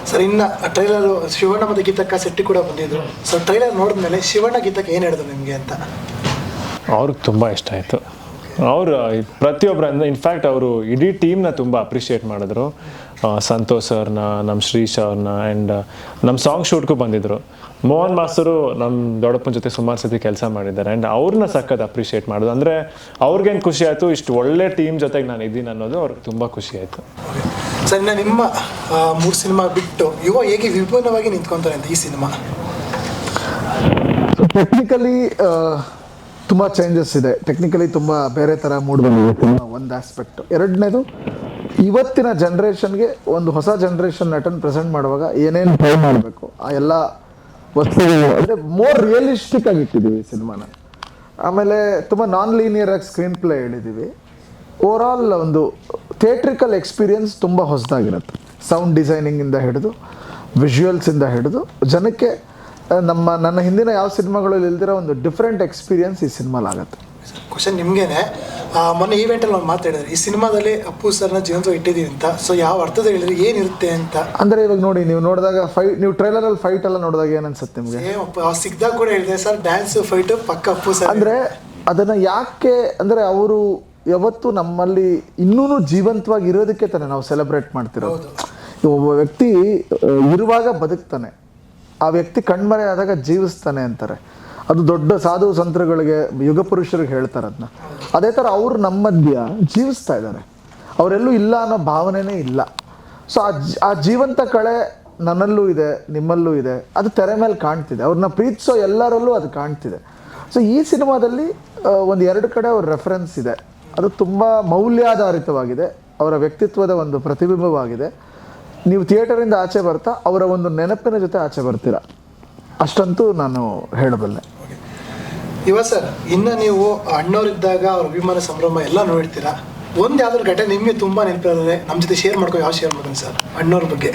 Sir ಇನ್ನು trailer Shivanna ಮತ್ತು ಗೀತಕ್ಕ ಸೆಟ್ಟಿ ಕೂಡ ಬಂದಿದ್ರು. ಸೊ ಟ್ರೈಲರ್ ನೋಡಿದ್ಮೇಲೆ ಶಿವಣ್ಣ ಗೀತಕ್ಕೆ ಏನು ಹೇಳಿದ್ರು ನಿಮಗೆ ಅಂತ? ಅವ್ರಿಗೆ ತುಂಬ ಇಷ್ಟ ಆಯಿತು. ಅವರು ಪ್ರತಿಯೊಬ್ಬರ ಅಂದರೆ ಇನ್ಫ್ಯಾಕ್ಟ್ ಅವರು ಇಡೀ ಟೀಮ್ನ ತುಂಬ ಅಪ್ರಿಷಿಯೇಟ್ ಮಾಡಿದ್ರು. ಸಂತೋಷ್ ಅವ್ರನ್ನ, ನಮ್ಮ ಶ್ರೀಶ್ ಅವ್ರನ್ನ, ಆ್ಯಂಡ್ ನಮ್ಮ ಸಾಂಗ್ ಶೂಟ್ಗೂ ಬಂದಿದ್ದರು. ಮೋಹನ್ ಮಾಸ್ತರು ನಮ್ಮ ದೊಡ್ಡಪ್ಪನ ಜೊತೆ ಸುಮಾರು ಸತಿ ಕೆಲಸ ಮಾಡಿದ್ದಾರೆ. ಆ್ಯಂಡ್ ಅವ್ರನ್ನ ಸಖತ್ ಅಪ್ರಿಷಿಯೇಟ್ ಮಾಡೋದು ಅಂದರೆ ಅವ್ರಿಗೇನು ಖುಷಿ ಆಯಿತು, ಇಷ್ಟು ಒಳ್ಳೆ ಟೀಮ್ ಜೊತೆಗೆ ನಾನು ಇದ್ದೀನಿ ಅನ್ನೋದು ಅವ್ರಿಗೆ ತುಂಬ ಖುಷಿ ಆಯಿತು. ಸರ್ ಇನ್ನು ನಿಮ್ಮ 3 ಸಿನಿಮಾ ಬಿಟ್ಟು ಯುವ ಹೇಗೆ ವಿಭಿನ್ನವಾಗಿ ನಿಂತ್ಕೊತಾರೆ ಅಂತ ಈ ಸಿನಿಮಾ? ಟೆಕ್ನಿಕಲಿ ತುಂಬ ಚೇಂಜಸ್ ಇದೆ. ಟೆಕ್ನಿಕಲಿ ತುಂಬ ಬೇರೆ ಥರ ಮೂಡ್ ಬಂದಿದೆ ಒಂದು ಆಸ್ಪೆಕ್ಟ್. ಎರಡನೇದು, ಇವತ್ತಿನ ಜನ್ರೇಷನ್ಗೆ ಒಂದು ಹೊಸ ಜನ್ರೇಷನ್ ನಟನ್ ಪ್ರೆಸೆಂಟ್ ಮಾಡುವಾಗ ಏನೇನು ಟ್ರೈ ಮಾಡಬೇಕು ಆ ಎಲ್ಲ ವಸ್ತುಗಳು ಅಂದರೆ ಮೋರ್ ರಿಯಲಿಸ್ಟಿಕ್ ಆಗಿ ಇಟ್ಟಿದ್ದೀವಿ ಸಿನಿಮಾನ. ಆಮೇಲೆ ತುಂಬ ನಾನ್ ಲೀನಿಯರ್ ಆಗಿ ಸ್ಕ್ರೀನ್ ಪ್ಲೇ ಹೇಳಿದ್ದೀವಿ. ಓವರ್ ಆಲ್ ಒಂದು ಥಿಯೇಟ್ರಿಕಲ್ ಎಕ್ಸ್ಪೀರಿಯನ್ಸ್ ತುಂಬ ಹೊಸದಾಗಿರುತ್ತೆ. ಸೌಂಡ್ ಡಿಸೈನಿಂಗಿಂದ ಹಿಡಿದು ವಿಜುವಲ್ಸಿಂದ ಹಿಡಿದು ಜನಕ್ಕೆ ನನ್ನ ಹಿಂದಿನ ಯಾವ ಸಿನಿಮಾಗಳಲ್ಲಿ ಇಲ್ದಿರೋ ಒಂದು ಡಿಫ್ರೆಂಟ್ ಎಕ್ಸ್ಪೀರಿಯನ್ಸ್ ಈ ಸಿನಿಮಾಲಾಗತ್ತೆ. ಕ್ವಶನ್ ನಿಮಗೇನೆ, ಮೊನ್ನೆ ಈವೆಂಟಲ್ಲಿ ನಾವು ಮಾತಾಡಿದ್ರೆ ಈ ಸಿನಿಮಾದಲ್ಲಿ ಅಪ್ಪು ಸರ್ನ ಜೀವಂತವಾಗಿ ಇಟ್ಟಿದ್ದೀವಿ ಅಂತ. ಸೊ ಯಾವ ಅರ್ಥದ ಹೇಳಿದ್ರೆ ಏನಿರುತ್ತೆ ಅಂತ ಅಂದರೆ ಇವಾಗ ನೋಡಿ, ನೀವು ನೋಡಿದಾಗ ನೀವು ಟ್ರೈಲರಲ್ಲಿ ಫೈಟ್ ಎಲ್ಲ ನೋಡಿದಾಗ ಏನು ಅನ್ಸುತ್ತೆ ನಿಮಗೆ? ಸಿಕ್ದಾಗ ಕೂಡ ಹೇಳಿದೆ ಸರ್, ಡ್ಯಾನ್ಸ್ ಫೈಟು ಪಕ್ಕ ಅಪ್ಪು ಸರ್. ಅಂದರೆ ಅದನ್ನು ಯಾಕೆ ಅಂದರೆ ಅವರು ಯಾವತ್ತು ನಮ್ಮಲ್ಲಿ ಇನ್ನೂ ಜೀವಂತವಾಗಿ ಇರೋದಕ್ಕೆ ತಾನೆ ನಾವು ಸೆಲೆಬ್ರೇಟ್ ಮಾಡ್ತಿರೋದು. ಒಬ್ಬ ವ್ಯಕ್ತಿ ಇರುವಾಗ ಬದುಕ್ತಾನೆ, ಆ ವ್ಯಕ್ತಿ ಕಣ್ಮರೆ ಆದಾಗ ಜೀವಿಸ್ತಾನೆ ಅಂತಾರೆ. ಅದು ದೊಡ್ಡ ಸಾಧು ಸಂತರುಗಳಿಗೆ, ಯುಗ ಪುರುಷರಿಗೆ ಹೇಳ್ತಾರೆ ಅದನ್ನ. ಅದೇ ಥರ ಅವರು ನಮ್ಮ ಮಧ್ಯ ಜೀವಿಸ್ತಾ ಇದ್ದಾರೆ, ಅವರೆಲ್ಲೂ ಇಲ್ಲ ಅನ್ನೋ ಭಾವನೆನೇ ಇಲ್ಲ. ಸೊ ಆ ಜೀವಂತ ಕಳೆ ನನ್ನಲ್ಲೂ ಇದೆ, ನಿಮ್ಮಲ್ಲೂ ಇದೆ. ಅದು ತೆರೆ ಮೇಲೆ ಕಾಣ್ತಿದೆ, ಅವ್ರನ್ನ ಪ್ರೀತಿಸೋ ಎಲ್ಲರಲ್ಲೂ ಅದು ಕಾಣ್ತಿದೆ. ಸೊ ಈ ಸಿನಿಮಾದಲ್ಲಿ 1-2 ಕಡೆ ಅವ್ರ ರೆಫರೆನ್ಸ್ ಇದೆ. ಅದು ತುಂಬ ಮೌಲ್ಯಾಧಾರಿತವಾಗಿದೆ, ಅವರ ವ್ಯಕ್ತಿತ್ವದ ಒಂದು ಪ್ರತಿಬಿಂಬವಾಗಿದೆ. ನೀವು ಥಿಯೇಟರಿಂದ ಆಚೆ ಬರ್ತಾ ಅವರ ಒಂದು ನೆನಪಿನ ಜೊತೆ ಆಚೆ ಬರ್ತೀರಾ, ಅಷ್ಟಂತೂ ನಾನು ಹೇಳಬಲ್ಲೆ. ಇವಾಗ ಸರ್, ಇನ್ನು ನೀವು ಅಣ್ಣವರಿದ್ದಾಗ ಅವ್ರ ಅಭಿಮಾನ ಸಂಭ್ರಮ ಎಲ್ಲ ನೋಡ್ತೀರಾ. ಒಂದು ಯಾವ್ದಾದ್ರು ಘಟನೆ ನಿಮಗೆ ತುಂಬ ನೆನಪಿರೋದ್ರೆ ನಮ್ಮ ಜೊತೆ ಶೇರ್ ಮಾಡ್ಕೊಂಡು ಯಾವ ಶೇರ್ ಮಾಡೋಣ ಸರ್ ಅಣ್ಣವ್ರ ಬಗ್ಗೆ?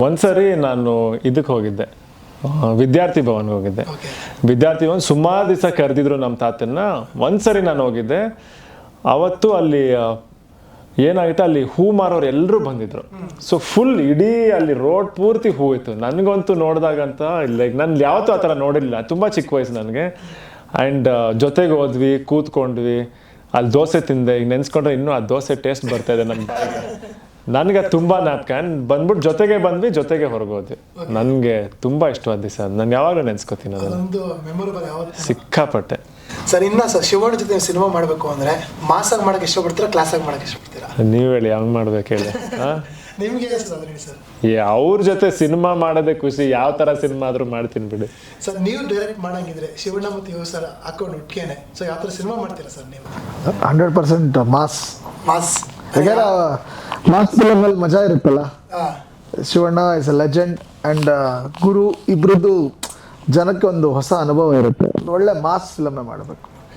ಒಂದ್ಸರಿ ನಾನು ಇದಕ್ಕೆ ಹೋಗಿದ್ದೆ, ವಿದ್ಯಾರ್ಥಿ ಭವನ್ಗೆ ಹೋಗಿದ್ದೆ. ವಿದ್ಯಾರ್ಥಿ ಭವನ್ ಸುಮಾರು ದಿವಸ ಕರೆದಿದ್ರು ನಮ್ಮ ತಾತನ್ನ. ಒಂದ್ಸರಿ ನಾನು ಹೋಗಿದ್ದೆ. ಅವತ್ತು ಅಲ್ಲಿ ಏನಾಗಿತ್ತು, ಅಲ್ಲಿ ಹೂ ಮಾರೋರು ಎಲ್ಲರೂ ಬಂದಿದ್ರು. ಸೊ ಫುಲ್ ಇಡೀ ಅಲ್ಲಿ ರೋಡ್ ಪೂರ್ತಿ ಹೂ ಇತ್ತು. ನನಗಂತೂ ನೋಡಿದಾಗಂತ ಲೈಕ್ ನಾನು ಯಾವತ್ತೂ ಆ ಥರ ನೋಡಿರಲಿಲ್ಲ, ತುಂಬ ಚಿಕ್ಕ ವಯಸ್ಸು ನನಗೆ. ಆ್ಯಂಡ್ ಜೊತೆಗೆ ಹೋದ್ವಿ, ಕೂತ್ಕೊಂಡ್ವಿ, ಅಲ್ಲಿ ದೋಸೆ ತಿಂದೆ. ಈಗ ನೆನೆಸ್ಕೊಂಡ್ರೆ ಇನ್ನೂ ಆ ದೋಸೆ ಟೇಸ್ಟ್ ಬರ್ತಾ ಇದೆ ನಮ್ಮ ಬಾಯಿಗೆ. ನನಗೆ ತುಂಬ ಜ್ಞಾಪಕ. ಬಂದ್ಬಿಟ್ಟು ಜೊತೆಗೆ ಬಂದ್ವಿ, ಜೊತೆಗೆ ಹೊರಗೋದ್ವಿ. ನನಗೆ ತುಂಬ ಇಷ್ಟವಾದ ದಿವಸ ಅದು. ನಾನು ಯಾವಾಗಲೂ ನೆನೆಸ್ಕೊತೀನಿ ಅದನ್ನು ಸಿಕ್ಕಾಪಟ್ಟೆ. ಸರ್ ಇನ್ನು ಸರ್ ಶಿವಣ್ಣ ಜೊತೆ ಸಿನಿಮಾ ಮಾಡಬೇಕು ಅಂದರೆ ಮಾಸಾಗಿ ಮಾಡೋಕ್ಕೆ ಇಷ್ಟಪಡ್ತೀರಾ, ಕ್ಲಾಸಾಗಿ ಮಾಡೋಕ್ಕೆ ಇಷ್ಟಪಡ್ತೀರಾ? ನೀವು ಹೇಳಿ, ಹಂಗೆ ಮಾಡ್ಬೇಕು ಹೇಳಿ. ನಿಮಗೆ ಸರ್ ಅವ್ರ ಜೊತೆ ಸಿನಿಮಾ ಮಾಡೋದೇ ಖುಷಿ. ಯಾವ ಥರ ಸಿನಿಮಾ ಆದರೂ ಮಾಡ್ತೀನಿ ಬಿಡಿ. ಸರ್ ನೀವು ಡೈರೆಕ್ಟ್ ಮಾಡಂಗಿದ್ರೆ ಶಿವಣ್ಣ ಮತ್ತು ಇವ್ ಸರ್ ಹಾಕೊಂಡು ಒಟ್ಟಿಗೆನೆ, ಸೊ ಯಾವ ಥರ ಸಿನಿಮಾ ಮಾಡ್ತೀರಾ ಸರ್ ನೀವು? 100% ಮಾಸ್. ಯಾಕಂದ್ರೆ ಮಾಸ್ ಫಿಲಮಲ್ಲಿ ಮಜಾ ಇರುತ್ತಲ್ಲ. Shivanna is a legend and guru, ಇಬ್ರದ್ದು ಜನಕ್ಕೆ ಒಂದು ಹೊಸ ಅನುಭವ ಇರುತ್ತೆ. ಒಳ್ಳೆ ಮಾಸ್ ಫಿಲಮೇ ಮಾಡಬೇಕು.